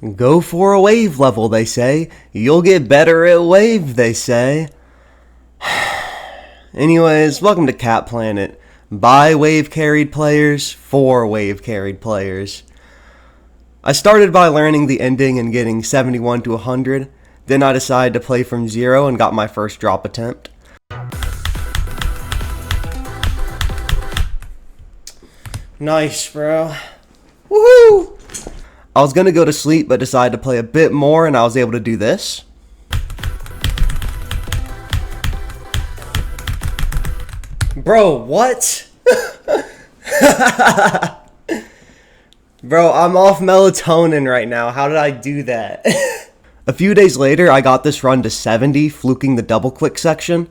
Go for a wave level, they say. You'll get better at wave, they say. Anyways, welcome to Cat Planet. By wave carried players, for wave carried players. I started by learning the ending and getting 71 to 100. Then I decided to play from 0 and got my first drop attempt. Nice, bro. Woohoo! I was gonna go to sleep, but decided to play a bit more, and I was able to do this. Bro, what? Bro, I'm off melatonin right now. How did I do that? A few days later, I got this run to 70, fluking the double click section.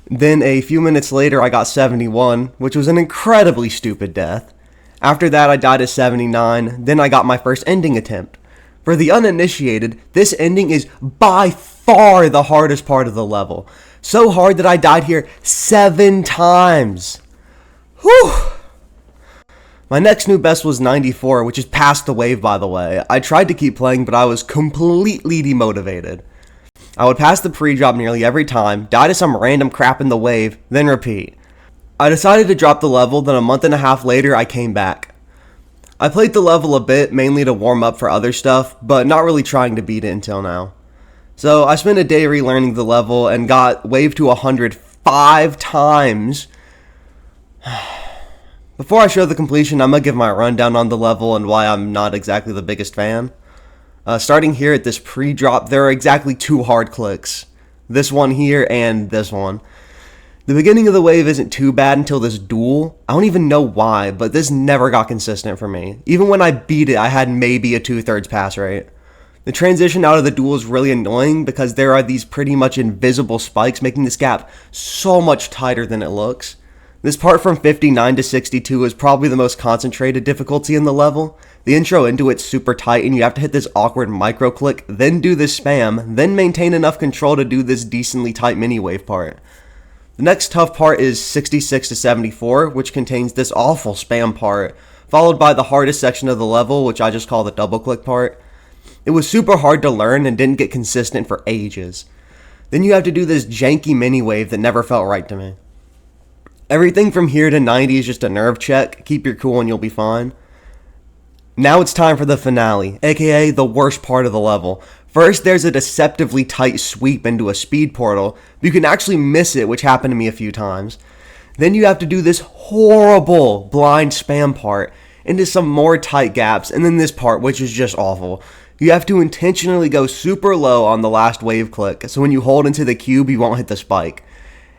Then a few minutes later, I got 71, which was an incredibly stupid death. After that, I died at 79, then I got my first ending attempt. For the uninitiated, this ending is by far the hardest part of the level. So hard that I died here 7 times. Whew! My next new best was 94, which is past the wave, by the way. I tried to keep playing, but I was completely demotivated. I would pass the pre-drop nearly every time, die to some random crap in the wave, then repeat. I decided to drop the level, then a month and a half later, I came back. I played the level a bit, mainly to warm up for other stuff, but not really trying to beat it until now. So I spent a day relearning the level and got wave to 100 5 times. Before I show the completion, I'm going to give my rundown on the level and why I'm not exactly the biggest fan. Starting here at this pre-drop, there are exactly 2 hard clicks. This one here and this one. The beginning of the wave isn't too bad until this duel. I don't even know why, but this never got consistent for me. Even when I beat it, I had maybe a 2/3 pass rate. The transition out of the duel is really annoying because there are these pretty much invisible spikes making this gap so much tighter than it looks. This part from 59 to 62 is probably the most concentrated difficulty in the level. The intro into it's super tight and you have to hit this awkward micro click, then do this spam, then maintain enough control to do this decently tight mini wave part. The next tough part is 66 to 74, which contains this awful spam part, followed by the hardest section of the level, which I just call the double click part. It was super hard to learn and didn't get consistent for ages. Then you have to do this janky mini wave that never felt right to me. Everything from here to 90 is just a nerve check. Keep your cool and you'll be fine. Now it's time for the finale, aka the worst part of the level. First, there's a deceptively tight sweep into a speed portal, but you can actually miss it, which happened to me a few times. Then you have to do this horrible blind spam part into some more tight gaps, and then this part, which is just awful. You have to intentionally go super low on the last wave click, so when you hold into the cube, you won't hit the spike.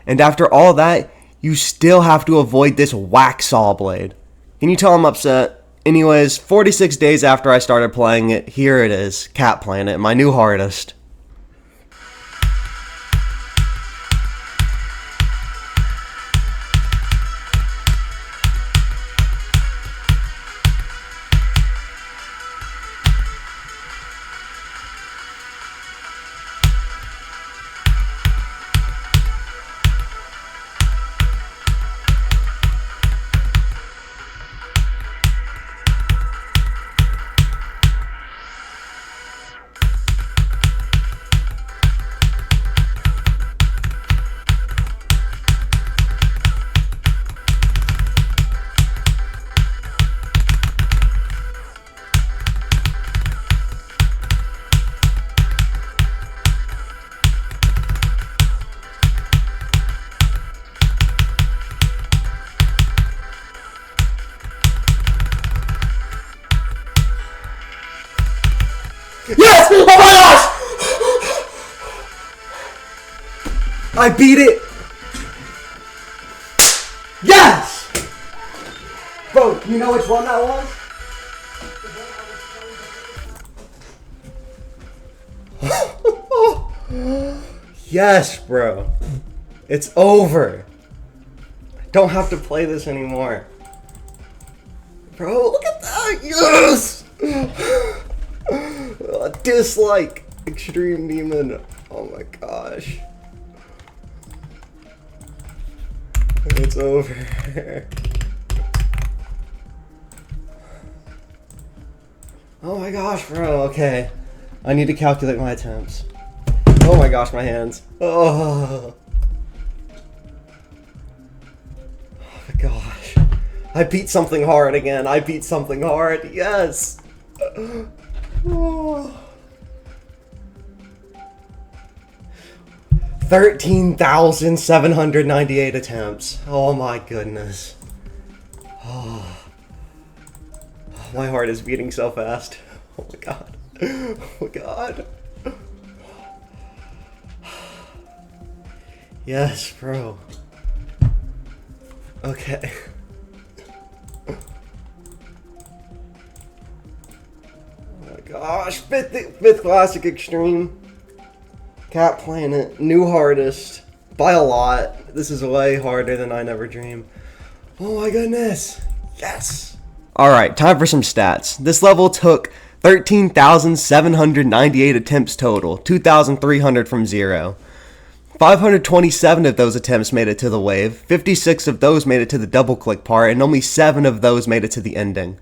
And after all that, you still have to avoid this whack saw blade. Can you tell I'm upset? Anyways, 46 days after I started playing it, here it is, Cat Planet, my new hardest. Yes! Oh my gosh! I beat it! Yes! Bro, you know which one that was? Yes, bro. It's over. I don't have to play this anymore. Bro, look at that! Yes! Dislike Extreme Demon. Oh my gosh. It's over. Oh my gosh, bro, okay. I need to calculate my attempts. Oh my gosh, my hands. Oh my gosh. I beat something hard again. I beat something hard. Yes. Oh. 13,798 attempts. Oh my goodness. Oh. My heart is beating so fast. Oh my god. Oh my god. Yes, bro. Okay. Oh my gosh. Fifth Classic Extreme. Cat Planet. New hardest. By a lot. This is way harder than I never dreamed. Oh my goodness. Yes. Alright, time for some stats. This level took 13,798 attempts total. 2,300 from zero. 527 of those attempts made it to the wave, 56 of those made it to the double click part, and only 7 of those made it to the ending.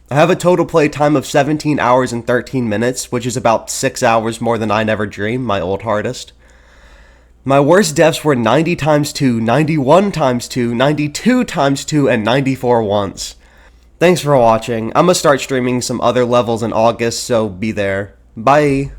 I have a total play time of 17 hours and 13 minutes, which is about 6 hours more than I Never Dreamed, my old hardest. My worst deaths were 90 times 2, 91 times 2, 92 times 2, and 94 once. Thanks for watching. I'm gonna start streaming some other levels in August, so be there. Bye!